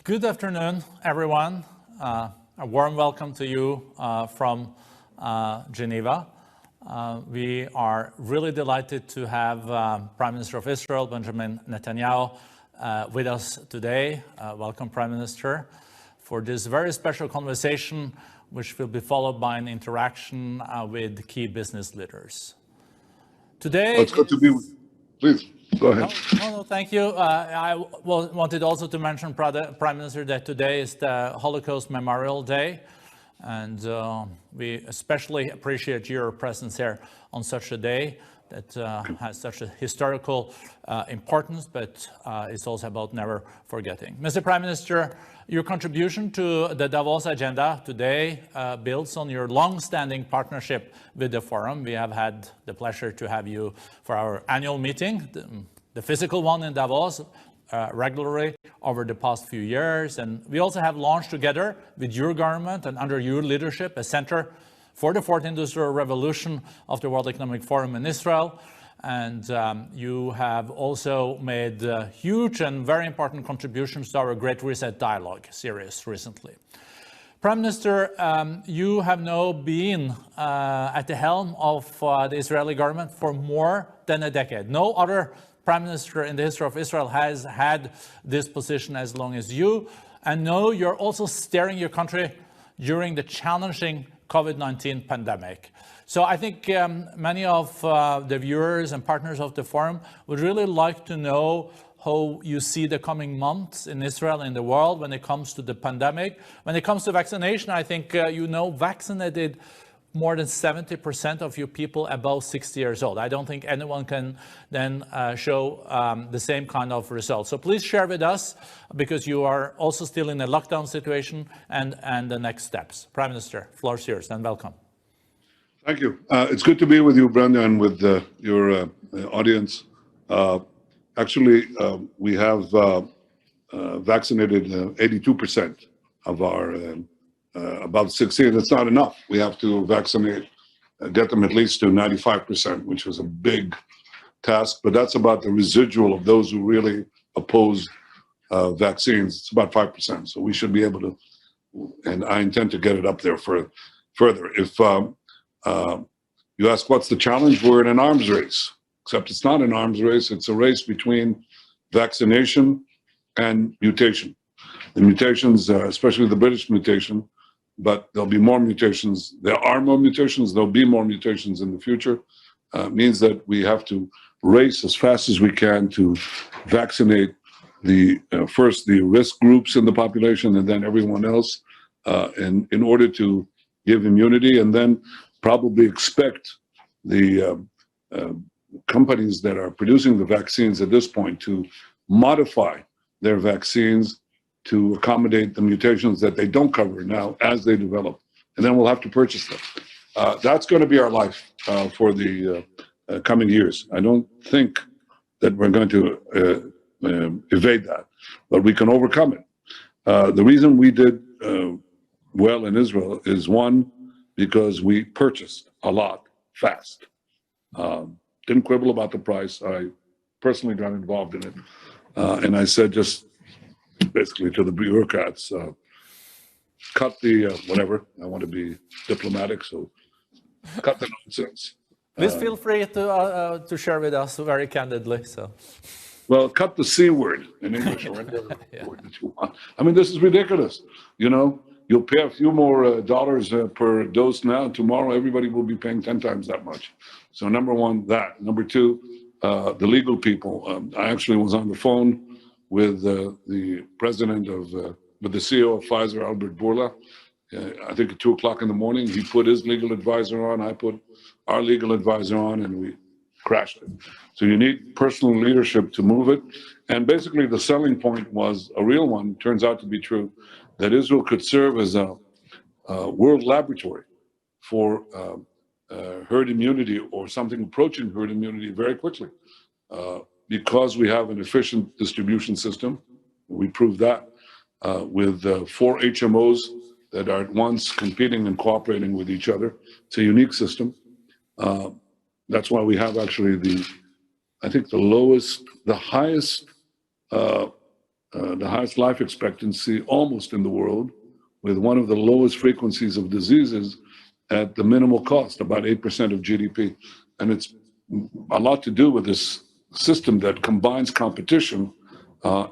Good afternoon, everyone. A warm welcome to you from Geneva. We are really delighted to have Prime Minister of Israel, Benjamin Netanyahu, with us today. Welcome, Prime Minister, for this very special conversation, which will be followed by an interaction with key business leaders. Today, it's good to be with you. Please, go ahead. No, thank you. I wanted also to mention, Prime Minister, that today is the Holocaust Memorial Day, and we especially appreciate your presence here on such a day that has such a historical importance, but it's also about never forgetting. Mr. Prime Minister, your contribution to the Davos agenda today builds on your long-standing partnership with the forum. We have had the pleasure to have you for our annual meeting, the physical one in Davos, regularly over the past few years. And we also have launched together with your government and under your leadership a Center for the Fourth Industrial Revolution of the World Economic Forum in Israel. And you have also made huge and very important contributions to our Great Reset Dialogue series recently. Prime Minister, you have now been at the helm of the Israeli government for more than a decade. No other Prime Minister in the history of Israel has had this position as long as you. And now you're also steering your country during the challenging COVID-19 pandemic. So I think many of the viewers and partners of the forum would really like to know how you see the coming months in Israel and the world when it comes to the pandemic. When it comes to vaccination, I think vaccinated more than 70% of you people above 60 years old. I don't think anyone can then show the same kind of results. So please share with us, because you are also still in a lockdown situation, and the next steps. Prime Minister, floor is yours, and welcome. Thank you. It's good to be with you, Brenda, and with your audience. Actually, we have vaccinated 82% of our above 60. That's not enough. We have to vaccinate, get them at least to 95%, which is a big task. But that's about the residual of those who really oppose vaccines. It's about 5%. So we should be able to, and I intend to get it up there further. If you ask what's the challenge, we're in an arms race. Except it's not an arms race. It's a race between vaccination and mutation. The mutations, especially the British mutation, but there'll be more mutations. There are more mutations. There'll be more mutations in the future. Means that we have to race as fast as we can to vaccinate first the risk groups in the population and then everyone else in order to give immunity, and then probably expect the companies that are producing the vaccines at this point to modify their vaccines to accommodate the mutations that they don't cover now as they develop. And then we'll have to purchase them. That's going to be our life for the coming years. I don't think that we're going to evade that, but we can overcome it. The reason we did well in Israel is, one, because we purchased a lot fast. Didn't quibble about the price. I personally got involved in it. And I said just basically to the bureaucrats, cut the whatever. I want to be diplomatic, so cut the nonsense. Please feel free to share with us very candidly. So, well, cut the C word in English or any other word that you want. I mean, this is ridiculous. You know, you'll pay a few more dollars per dose now, and tomorrow everybody will be paying 10 times that much. So number one, that. Number two, the legal people. I actually was on the phone with the president of, with the CEO of Pfizer, Albert Bourla. I think at 2 o'clock in the morning, he put his legal advisor on, I put our legal advisor on, and we crashed it. So you need personal leadership to move it. And basically the selling point was a real one, turns out to be true, that Israel could serve as a world laboratory for herd immunity or something approaching herd immunity very quickly. Because we have an efficient distribution system. We proved that with 4 HMOs that are at once competing and cooperating with each other. It's a unique system. That's why we have actually the highest the highest life expectancy almost in the world, with one of the lowest frequencies of diseases at the minimal cost, about 8% of GDP. And it's a lot to do with this system that combines competition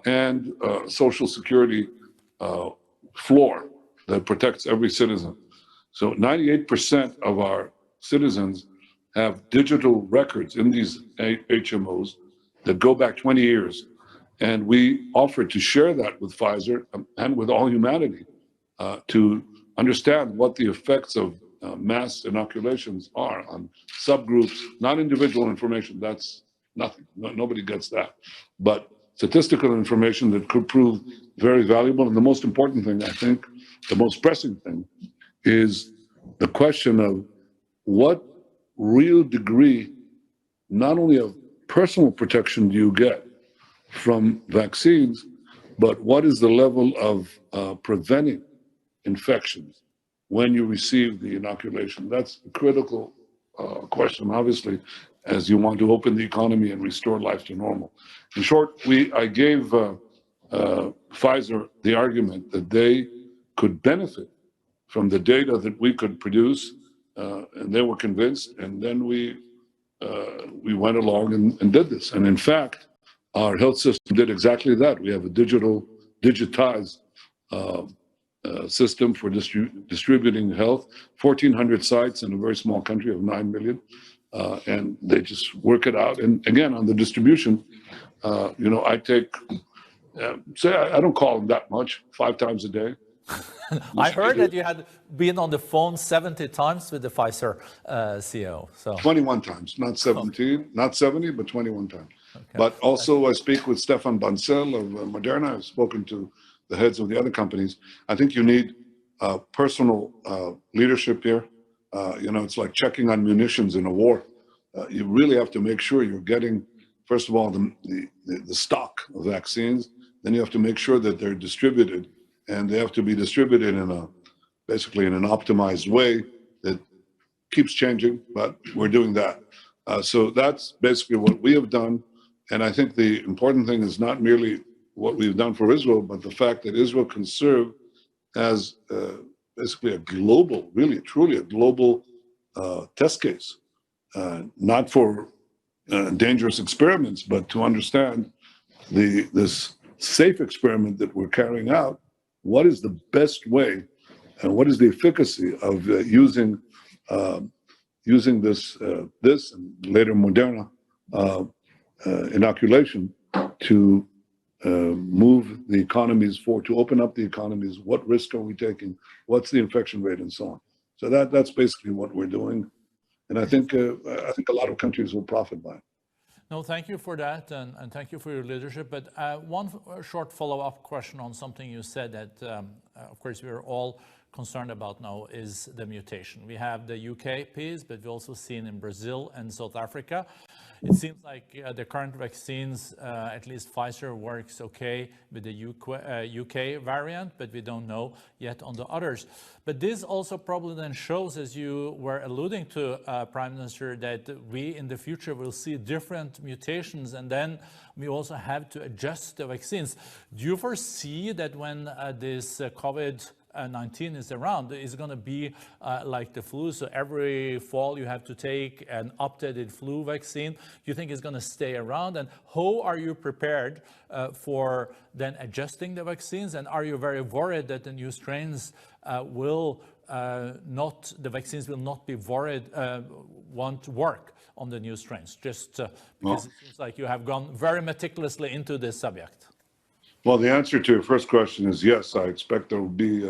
and social security floor that protects every citizen. So 98% of our citizens have digital records in these HMOs that go back 20 years. And we offered to share that with Pfizer and with all humanity to understand what the effects of mass inoculations are on subgroups, not individual information. That's nothing. Nobody gets that. But statistical information that could prove very valuable. And the most important thing, I think, the most pressing thing, is the question of what real degree, not only of personal protection do you get from vaccines, but what is the level of preventing infections when you receive the inoculation? That's a critical question, obviously, as you want to open the economy and restore life to normal. In short, I gave Pfizer the argument that they could benefit from the data that we could produce, and they were convinced, and then we went along and did this. And in fact, our health system did exactly that. We have a digitized system for distributing health, 1,400 sites in a very small country of 9 million, and they just work it out. And again, on the distribution, I take, I don't call them that much, 5 times a day. I heard that you had been on the phone 70 times with the Pfizer CEO. So 21 times, not 17, not 70, but 21 times. Okay. But also I speak with Stefan Bancel of Moderna. I've spoken to the heads of the other companies. I think you need personal leadership here. It's like checking on munitions in a war. You really have to make sure you're getting, first of all, the stock of vaccines. Then you have to make sure that they're distributed, and they have to be distributed basically in an optimized way that keeps changing, but we're doing that. So that's basically what we have done. And I think the important thing is not merely what we've done for Israel, but the fact that Israel can serve as basically a global, really, truly a global test case, not for dangerous experiments, but to understand this safe experiment that we're carrying out. What is the best way, and what is the efficacy of using this and later Moderna inoculation to move the economies to open up the economies? What risk are we taking? What's the infection rate, and so on? So that's basically what we're doing, and I think a lot of countries will profit by it. No, thank you for that, and thank you for your leadership. But one short follow-up question on something you said that, of course, we're all concerned about now is the mutation. We have the UK piece, but we've also seen in Brazil and South Africa. It seems like the current vaccines, at least Pfizer, works okay with the UK variant, but we don't know yet on the others. But this also probably then shows, as you were alluding to, Prime Minister, that we in the future will see different mutations, and then we also have to adjust the vaccines. Do you foresee that when this COVID-19 is around, it's going to be like the flu? So every fall you have to take an updated flu vaccine. Do you think it's going to stay around? And how are you prepared for then adjusting the vaccines? And are you very worried that the new strains the vaccines will not be want to work on the new strains? Just because it seems like you have gone very meticulously into this subject. Well, the answer to your first question is yes. I expect there will be,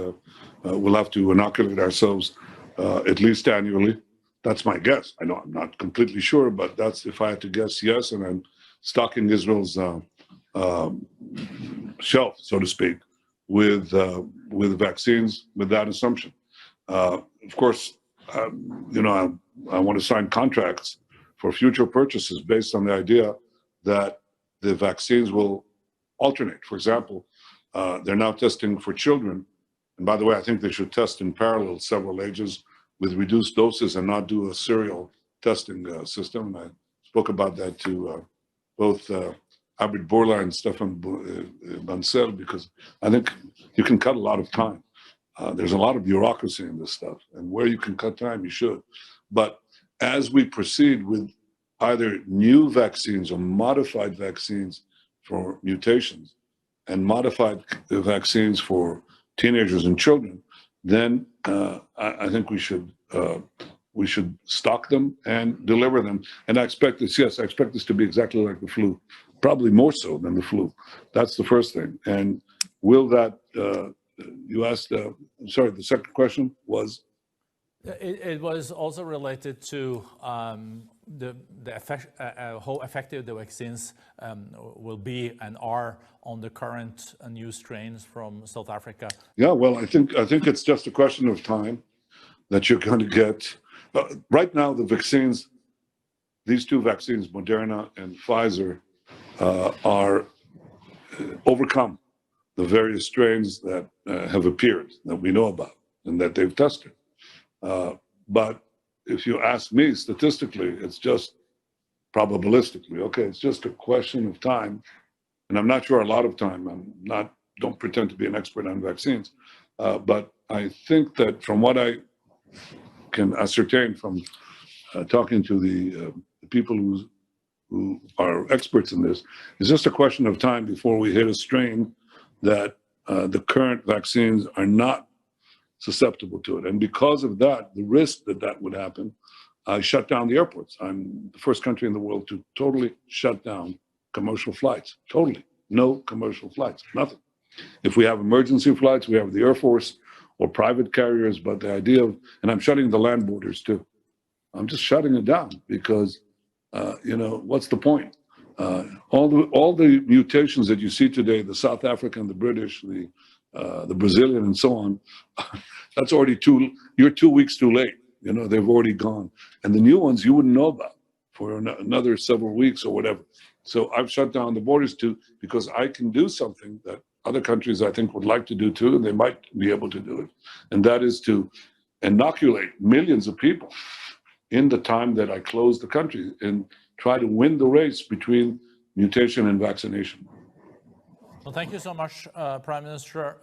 we'll have to inoculate ourselves at least annually. That's my guess. I know I'm not completely sure, but that's, if I had to guess, yes. And I'm stocking Israel's shelf, so to speak, with vaccines with that assumption. Of course, I want to sign contracts for future purchases based on the idea that the vaccines will alternate. For example, they're now testing for children. And by the way, I think they should test in parallel several ages with reduced doses and not do a serial testing system. And I spoke about that to both Albert Bourla and Stefan Bancel, because I think you can cut a lot of time. There's a lot of bureaucracy in this stuff, and where you can cut time, you should. But as we proceed with either new vaccines or modified vaccines for mutations and modified vaccines for teenagers and children, then I think we should stock them and deliver them. And I expect this, yes, I expect this to be exactly like the flu, probably more so than the flu. That's the first thing. And will that, you asked, I'm sorry, the second question was? It was also related to how effective the vaccines will be and are on the current new strains from South Africa. Yeah, well, I think it's just a question of time that you're going to get. Right now, the vaccines, these two vaccines, Moderna and Pfizer, are overcome the various strains that have appeared that we know about and that they've tested. But if you ask me, statistically, it's just probabilistically, okay, it's just a question of time. And I'm not sure a lot of time. Don't pretend to be an expert on vaccines. But I think that from what I can ascertain from talking to the people who are experts in this, it's just a question of time before we hit a strain that the current vaccines are not susceptible to it. And because of that, the risk that would happen, I shut down the airports. I'm the first country in the world to totally shut down commercial flights. Totally. No commercial flights, nothing. If we have emergency flights, we have the Air Force or private carriers, but the idea of, and I'm shutting the land borders too. I'm just shutting it down because, what's the point? All the mutations that you see today, the South African, the British, the Brazilian, and so on, that's already you're 2 weeks too late. They've already gone. And the new ones you wouldn't know about for another several weeks or whatever. So I've shut down the borders too, because I can do something that other countries I think would like to do too, and they might be able to do it. And that is to inoculate millions of people in the time that I close the country and try to win the race between mutation and vaccination. Well, thank you so much, Prime Minister.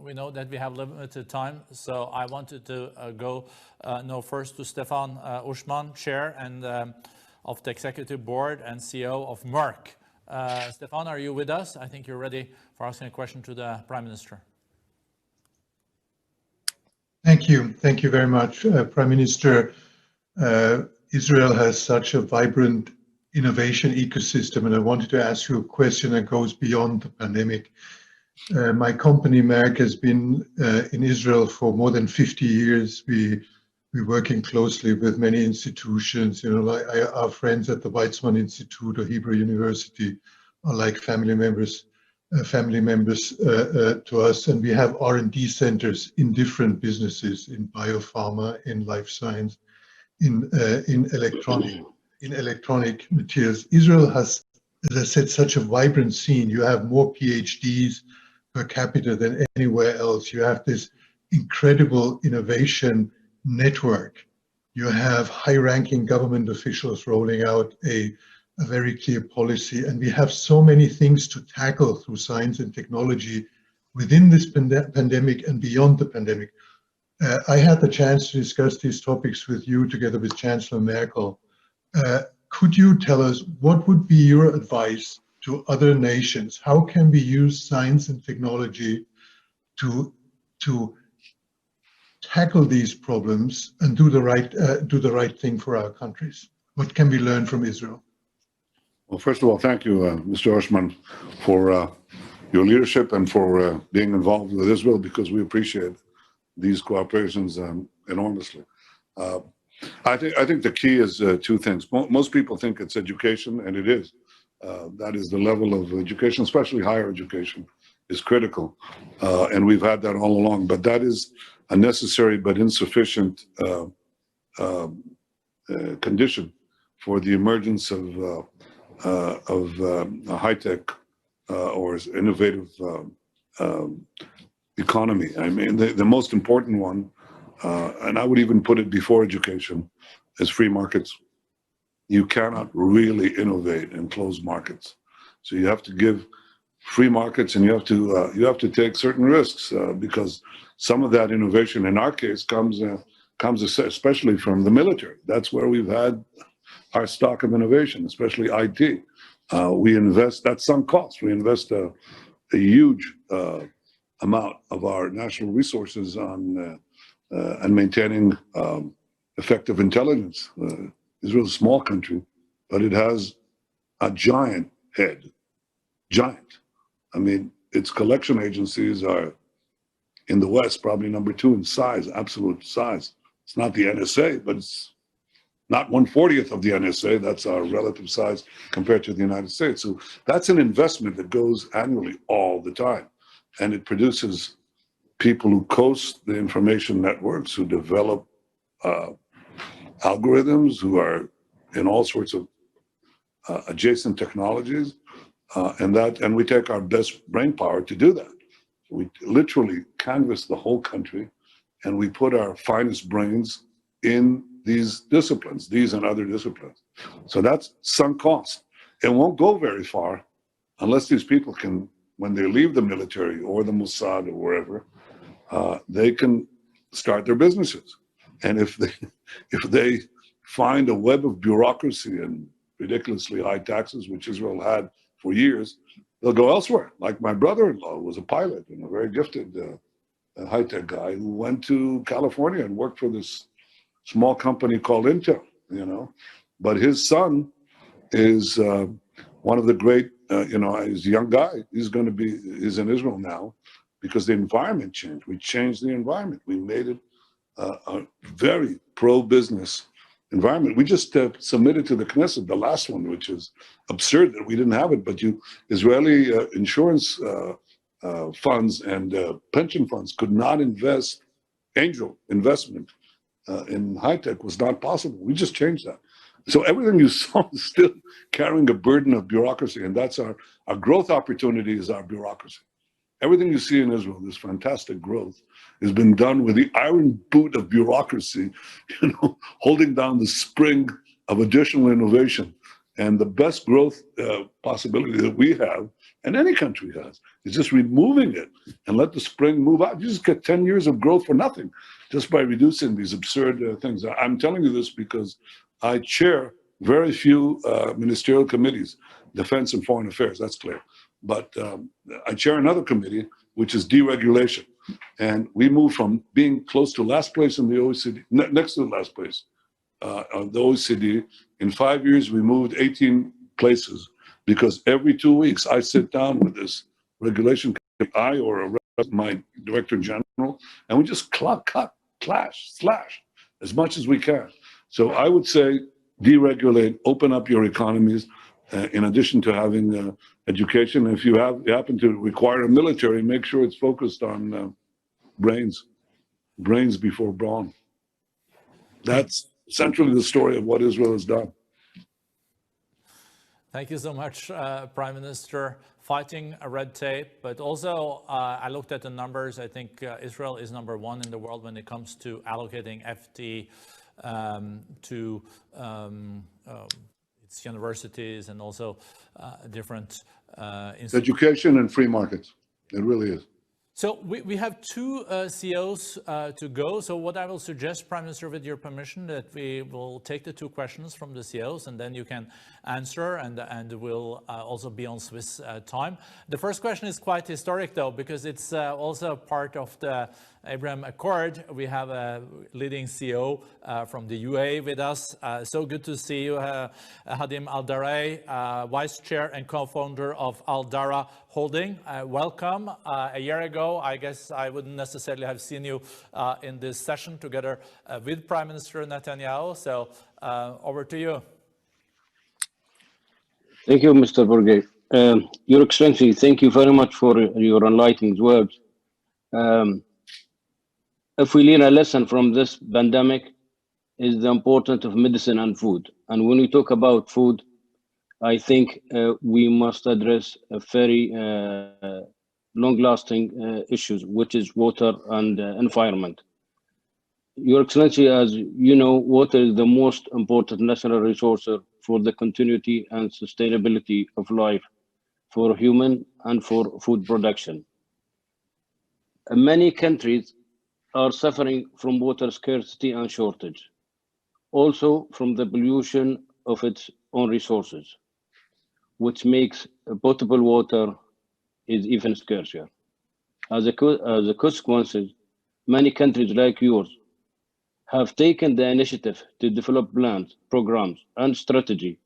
We know that we have limited time, so I wanted to go first to Stefan Uschmann, Chair and of the Executive Board and CEO of Merck. Stefan, are you with us? I think you're ready for asking a question to the Prime Minister. Thank you. Thank you very much, Prime Minister. Israel has such a vibrant innovation ecosystem, and I wanted to ask you a question that goes beyond the pandemic. My company, Merck, has been in Israel for more than 50 years. We're working closely with many institutions, like our friends at the Weizmann Institute or Hebrew University are like family members to us. And we have R&D centers in different businesses, in biopharma, in life science, in electronic materials. Israel has, as I said, such a vibrant scene. You have more PhDs per capita than anywhere else. You have this incredible innovation network. You have high-ranking government officials rolling out a very clear policy, and we have so many things to tackle through science and technology within this pandemic and beyond the pandemic. I had the chance to discuss these topics with you together with Chancellor Merkel. Could you tell us what would be your advice to other nations? How can we use science and technology to tackle these problems and do the right thing for our countries? What can we learn from Israel? Well, first of all, thank you, Mr. Uschmann, for your leadership and for being involved with Israel, because we appreciate these cooperations enormously. I think the key is two things. Most people think it's education, and it is. That is the level of education, especially higher education, is critical. And we've had that all along. But that is a necessary but insufficient condition for the emergence of a high-tech or innovative economy. I mean, the most important one, and I would even put it before education, is free markets. You cannot really innovate in closed markets. So you have to give free markets, and you have to take certain risks because some of that innovation, in our case, comes especially from the military. That's where we've had our stock of innovation, especially IT. We invest, that's sunk cost. We invest a huge amount of our national resources on and maintaining effective intelligence. Israel is a small country, but it has a giant head, giant. I mean, its collection agencies are in the West probably number 2 in size, absolute size. It's not the NSA, but it's not 1/40th of the NSA. That's our relative size compared to the United States. So that's an investment that goes annually all the time. And it produces people who coast the information networks, who develop algorithms, who are in all sorts of adjacent technologies. And we take our best brain power to do that. We literally canvass the whole country, and we put our finest brains in these disciplines, these and other disciplines. So that's sunk cost. It won't go very far unless these people can, when they leave the military or the Mossad or wherever, they can start their businesses. And if they find a web of bureaucracy and ridiculously high taxes, which Israel had for years, they'll go elsewhere. Like my brother-in-law was a pilot and a very gifted high-tech guy who went to California and worked for this small company called Intel, But his son is one of the great, he's a young guy. He's in Israel now because the environment changed. We changed the environment. We made it a very pro-business environment. We just submitted to the Knesset, the last one, which is absurd that we didn't have it, but Israeli insurance funds and pension funds could not invest, angel investment in high-tech was not possible. We just changed that. So everything you saw is still carrying a burden of bureaucracy, and that's our growth opportunity is our bureaucracy. Everything you see in Israel, this fantastic growth, has been done with the iron boot of bureaucracy, holding down the spring of additional innovation. And the best growth possibility that we have, and any country has, is just removing it and let the spring move out. You just get 10 years of growth for nothing, just by reducing these absurd things. I'm telling you this because I chair very few ministerial committees, defense and foreign affairs, that's clear. But I chair another committee, which is deregulation. And we moved from being close to last place in the OECD, next to the last place of the OECD. In 5 years, we moved 18 places because every 2 weeks I sit down with this regulation committee, or my director general, and we just cut, slash as much as we can. So I would say deregulate, open up your economies, in addition to having education. If you happen to require a military, make sure it's focused on brains before brawn. That's centrally the story of what Israel has done. Thank you so much, Prime Minister. Fighting red tape, but also I looked at the numbers. I think Israel is #1 in the world when it comes to allocating FT to its universities and also different institutions. Education and free markets. It really is. So we have 2 CEOs to go. So what I will suggest, Prime Minister, with your permission, that we will take the 2 questions from the CEOs and then you can answer, and we'll also be on Swiss time. The first question is quite historic, though, because it's also part of the Abraham Accord. We have a leading CEO from the UAE with us. So good to see you, Hadim Al-Darai, Vice Chair and co-founder of Al-Dara Holding. Welcome. A year ago, I guess I wouldn't necessarily have seen you in this session together with Prime Minister Netanyahu. So over to you. Thank you, Mr. Borghe. Your Excellency, thank you very much for your enlightening words. If we learn a lesson from this pandemic, is the importance of medicine and food. And when we talk about food, I think we must address a very long-lasting issues, which is water and environment. Your Excellency, as you know, water is the most important national resource for the continuity and sustainability of life for human and for food production. Many countries are suffering from water scarcity and shortage, also from the pollution of its own resources, which makes potable water is even scarcer. As a consequence, many countries like yours have taken the initiative to develop plans, programs, and strategy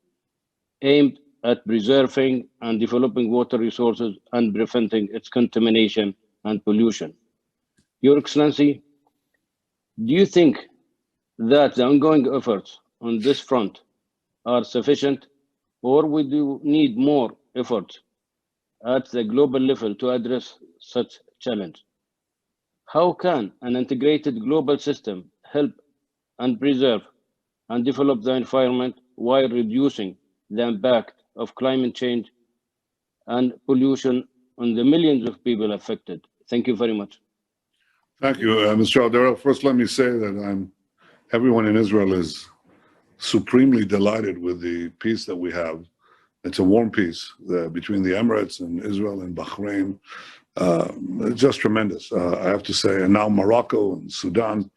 aimed at preserving and developing water resources and preventing its contamination and pollution. Your Excellency, do you think that the ongoing efforts on this front are sufficient, or would you need more efforts at the global level to address such challenge? How can an integrated global system help and preserve and develop the environment while reducing the impact of climate change and pollution on the millions of people affected? Thank you very much. Thank you, Mr. Aldera. First, let me say that everyone in Israel is supremely delighted with the peace that we have. It's a warm peace between the Emirates and Israel and Bahrain. It's just tremendous, I have to say. And now Morocco and Sudan,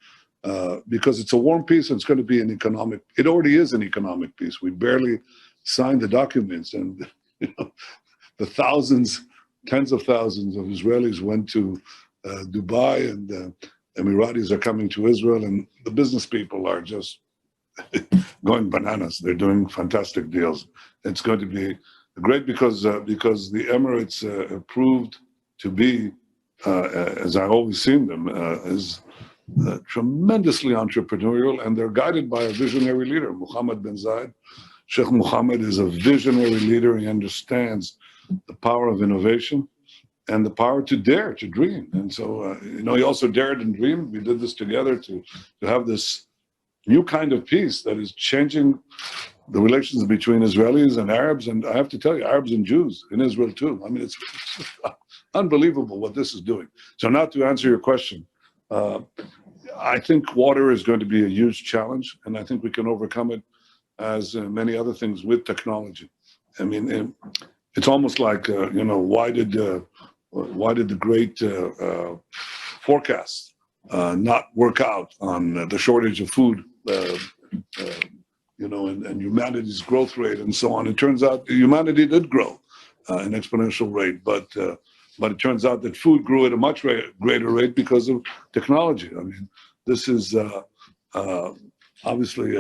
because it's a warm peace and it's going to be it already is an economic peace. We barely signed the documents, and the tens of thousands of Israelis went to Dubai, and Emiratis are coming to Israel, and the business people are just going bananas. They're doing fantastic deals. It's going to be great because the Emirates proved to be, as I've always seen them, is tremendously entrepreneurial, and they're guided by a visionary leader, Mohammed bin Zayed. Sheikh Mohammed is a visionary leader. He understands the power of innovation and the power to dare, to dream. And so, he also dared and dreamed. We did this together to have this new kind of peace that is changing the relations between Israelis and Arabs. And I have to tell you, Arabs and Jews in Israel too. I mean, it's unbelievable what this is doing. So now to answer your question, I think water is going to be a huge challenge, and I think we can overcome it as many other things with technology. I mean, it's almost like, why did the great forecasts not work out on the shortage of food, and humanity's growth rate and so on? It turns out humanity did grow an exponential rate, but it turns out that food grew at a much greater rate because of technology. I mean, this is obviously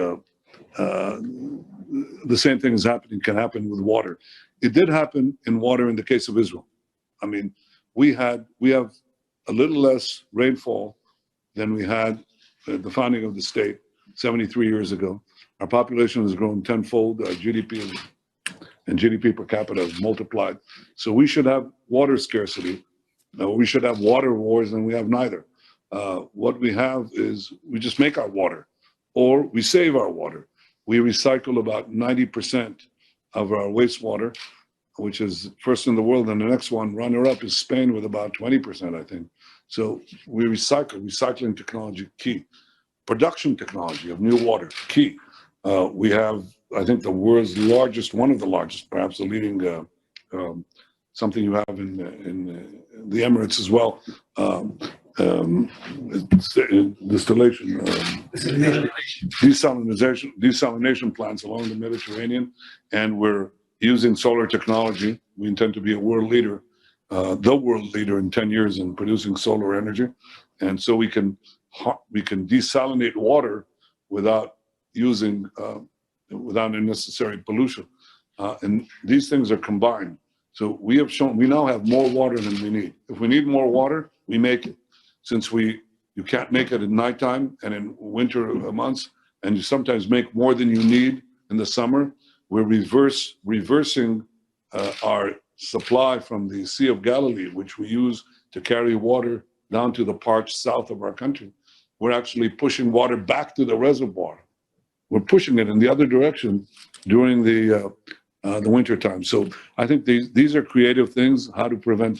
the same thing can happen with water. It did happen in water in the case of Israel. I mean, we have a little less rainfall than we had at the founding of the state 73 years ago. Our population has grown tenfold. Our GDP and GDP per capita has multiplied. So we should have water scarcity. We should have water wars, and we have neither. What we have is we just make our water, or we save our water. We recycle about 90% of our wastewater, which is first in the world, and the next one, runner-up, is Spain with about 20%, I think. So we recycling technology, key. Production technology of new water, key. We have, I think, the world's largest, one of the largest, perhaps the leading, something you have in the Emirates as well, desalination plants along the Mediterranean, and we're using solar technology. We intend to be a world leader, the world leader in 10 years in producing solar energy, and so we can desalinate water without using without unnecessary pollution, and these things are combined. So we now have more water than we need. If we need more water, we make it. Since you can't make it at nighttime and in winter months, and you sometimes make more than you need in the summer, we're reversing our supply from the Sea of Galilee, which we use to carry water down to the parched south of our country. We're actually pushing water back to the reservoir. We're pushing it in the other direction during the winter time. So I think these are creative things, how to prevent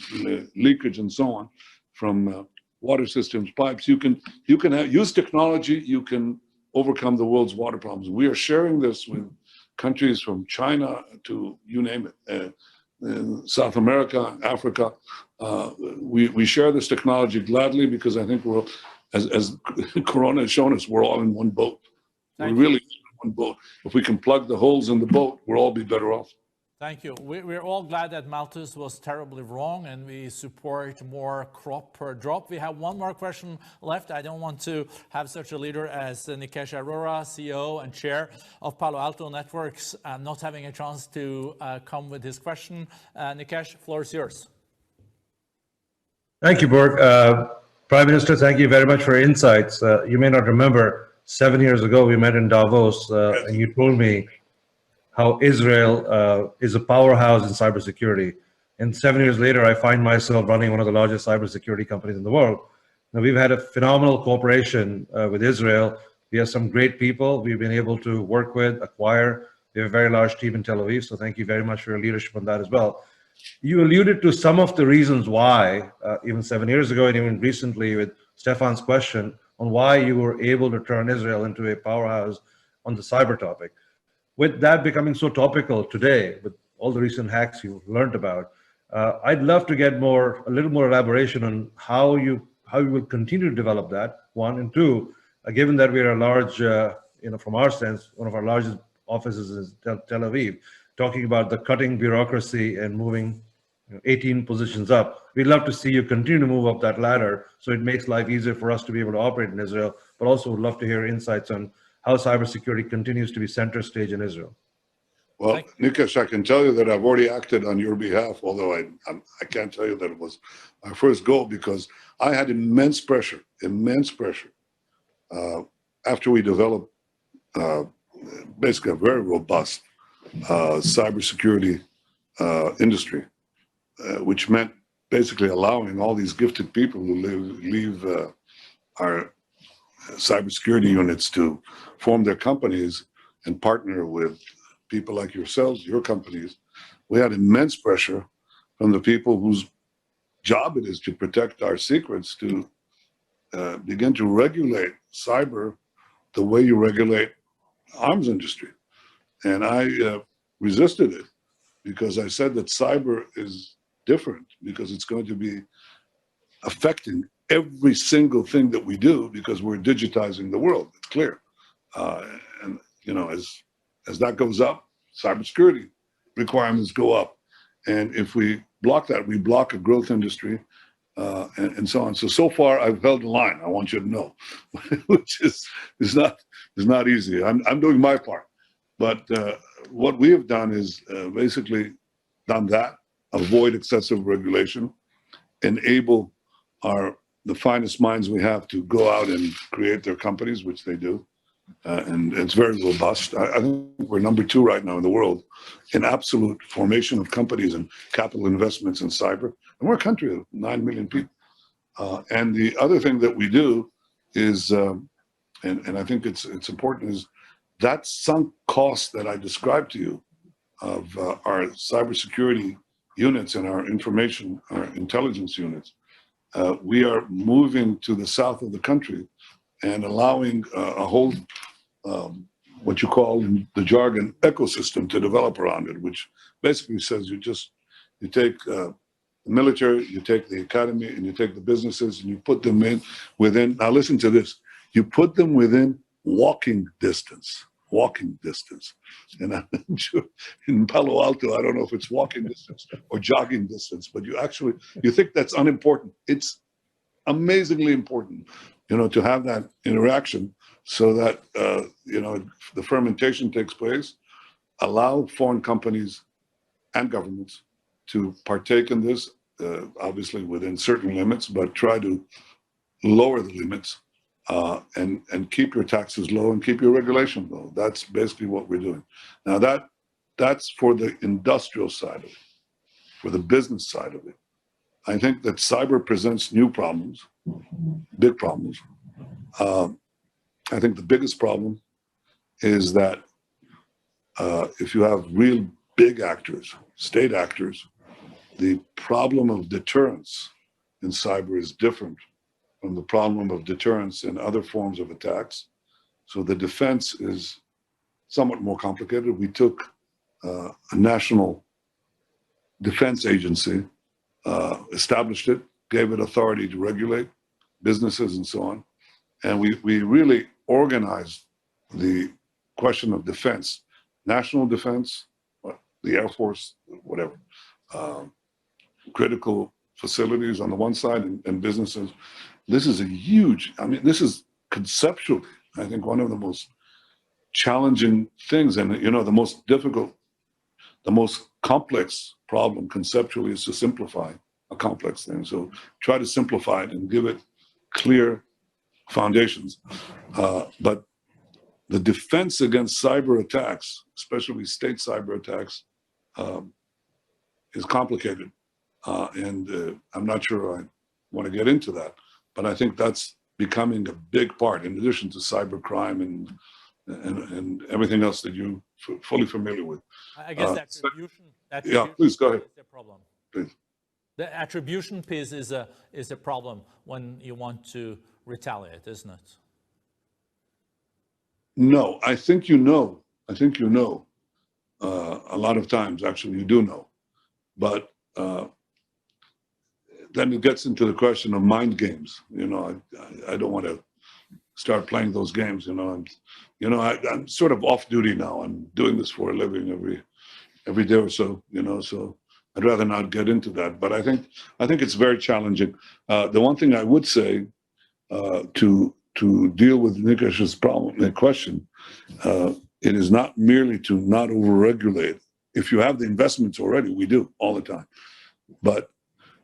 leakage and so on from water systems, pipes. You can use technology. You can overcome the world's water problems. We are sharing this with countries from China to you name it. in South America, Africa. We share this technology gladly because I think we're, as Corona has shown us, we're all in one boat. We're really in one boat. If we can plug the holes in the boat, we'll all be better off. Thank you. We're all glad that Malthus was terribly wrong, and we support more crop per drop. We have one more question left. I don't want to have such a leader as Nikesh Arora, CEO and chair of Palo Alto Networks, not having a chance to come with his question. Nikesh, floor is yours. Thank you, Borg. Prime Minister, thank you very much for your insights. You may not remember, 7 years ago we met in Davos, and you told me how Israel is a powerhouse in cybersecurity. And 7 years later, I find myself running one of the largest cybersecurity companies in the world. Now, we've had a phenomenal cooperation with Israel. We have some great people we've been able to work with, acquire. We have a very large team in Tel Aviv, so thank you very much for your leadership on that as well. You alluded to some of the reasons why, even 7 years ago and even recently with Stefan's question, on why you were able to turn Israel into a powerhouse on the cyber topic. With that becoming so topical today, with all the recent hacks you've learned about, I'd love to get a little more elaboration on how you will continue to develop that, one, and two, given that we are a large, from our sense, one of our largest offices is Tel Aviv, talking about the cutting bureaucracy and moving 18 positions up. We'd love to see you continue to move up that ladder so it makes life easier for us to be able to operate in Israel, but also would love to hear insights on how cybersecurity continues to be center stage in Israel. Well, Nikesh, I can tell you that I've already acted on your behalf, although I can't tell you that it was my first goal because I had immense pressure after we developed basically a very robust cybersecurity industry, which meant basically allowing all these gifted people who leave our cybersecurity units to form their companies and partner with people like yourselves, your companies. We had immense pressure from the people whose job it is to protect our secrets to begin to regulate cyber the way you regulate arms industry. And I resisted it because I said that cyber is different because it's going to be affecting every single thing that we do because we're digitizing the world. It's clear. And as that goes up, cybersecurity requirements go up. And if we block that, we block a growth industry and so on. So far I've held the line, I want you to know, which is not easy. I'm doing my part. But what we have done is basically done that, avoid excessive regulation, enable the finest minds we have to go out and create their companies, which they do. And it's very robust. I think we're number 2 right now in the world in absolute formation of companies and capital investments in cyber. And we're a country of 9 million people. And the other thing that we do is, and I think it's important, is that sunk cost that I described to you of our cybersecurity units and our intelligence units. We are moving to the south of the country and allowing a whole, what you call in the jargon, ecosystem to develop around it, which basically says you take the military, you take the academy, and you take the businesses, and you put them within, now listen to this, you put them within walking distance. And I'm sure in Palo Alto, I don't know if it's walking distance or jogging distance, but you think that's unimportant. It's amazingly important, to have that interaction so that, the fermentation takes place, allow foreign companies and governments to partake in this, obviously within certain limits, but try to lower the limits. And keep your taxes low and keep your regulation low. That's basically what we're doing. Now that's for the industrial side of it, for the business side of it. I think that cyber presents new problems, big problems. I think the biggest problem is that if you have real big actors, state actors, the problem of deterrence in cyber is different from the problem of deterrence in other forms of attacks. So the defense is somewhat more complicated. We took a national defense agency, established it, gave it authority to regulate businesses and so on. And we really organized the question of defense, national defense, the Air Force, whatever, critical facilities on the one side and businesses. This is a huge, I mean, this is conceptually, I think, one of the most challenging things. And, you know, the most difficult, the most complex problem conceptually is to simplify a complex thing. So try to simplify it and give it clear foundations. But the defense against cyber attacks, especially state cyber attacks, is complicated. And I'm not sure I want to get into that, but I think that's becoming a big part, in addition to cyber crime and everything else that you're fully familiar with. I guess attribution yeah, please go ahead. Is a problem. Please. The attribution piece is a problem when you want to retaliate, isn't it? No, I think you know. I think you know. A lot of times, actually, you do know. But then it gets into the question of mind games. You know, I don't want to start playing those games. You know, I'm sort of off duty now. I'm doing this for a living every day or so. You know, so I'd rather not get into that. But I think it's very challenging. The one thing I would say to deal with Nikash's problem, the question, it is not merely to not overregulate. If you have the investments already, we do all the time. But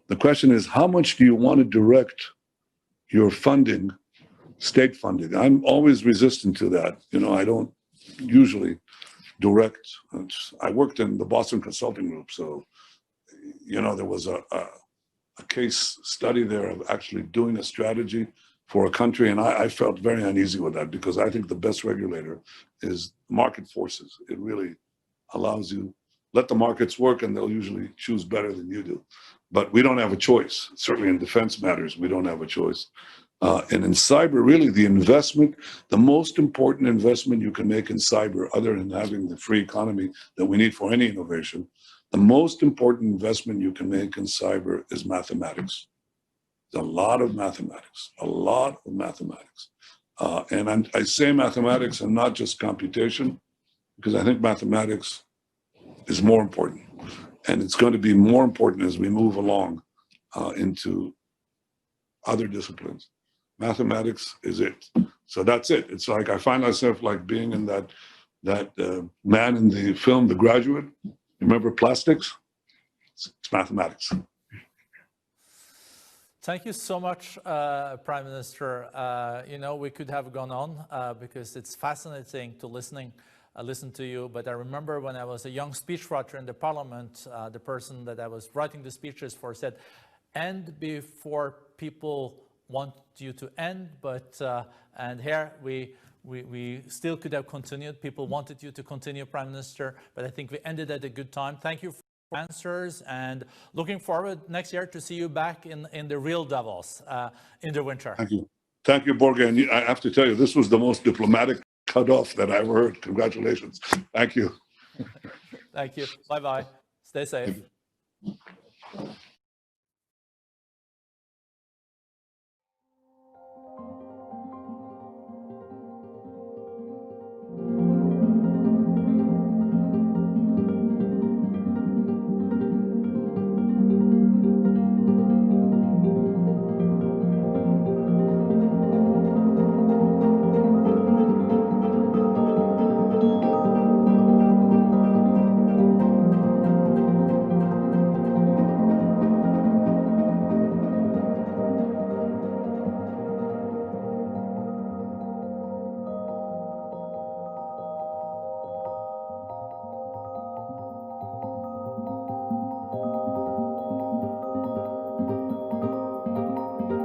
the question is, how much do you want to direct your funding, state funding? I'm always resistant to that. You know, I don't usually direct. I worked in the Boston Consulting Group, so, you know, there was a case study there of actually doing a strategy for a country, and I felt very uneasy with that, because I think the best regulator is market forces. It really allows you, let the markets work, and they'll usually choose better than you do. But we don't have a choice. Certainly in defense matters, we don't have a choice. And in cyber, really the investment, the most important investment you can make in cyber, other than having the free economy that we need for any innovation, the most important investment you can make in cyber is mathematics. A lot of mathematics, a lot of mathematics. And I say mathematics and not just computation, because I think mathematics is more important. And it's going to be more important as we move along into other disciplines. Mathematics is it. So that's it. It's like I find myself like being in that man in the film, The Graduate. Remember plastics? It's mathematics. Thank you so much, Prime Minister. You know, we could have gone on because it's fascinating to listen to you. But I remember when I was a young speechwriter in the parliament, the person that I was writing the speeches for said, end before people want you to end. But and here we still could have continued. People wanted you to continue, Prime Minister, but I think we ended at a good time. Thank you for answers, and looking forward next year to see you back in the real Davos in the winter. Thank you, Borge. And I have to tell you, this was the most diplomatic cutoff that I ever heard. Congratulations. Thank you. Thank you. Bye-bye. Stay safe.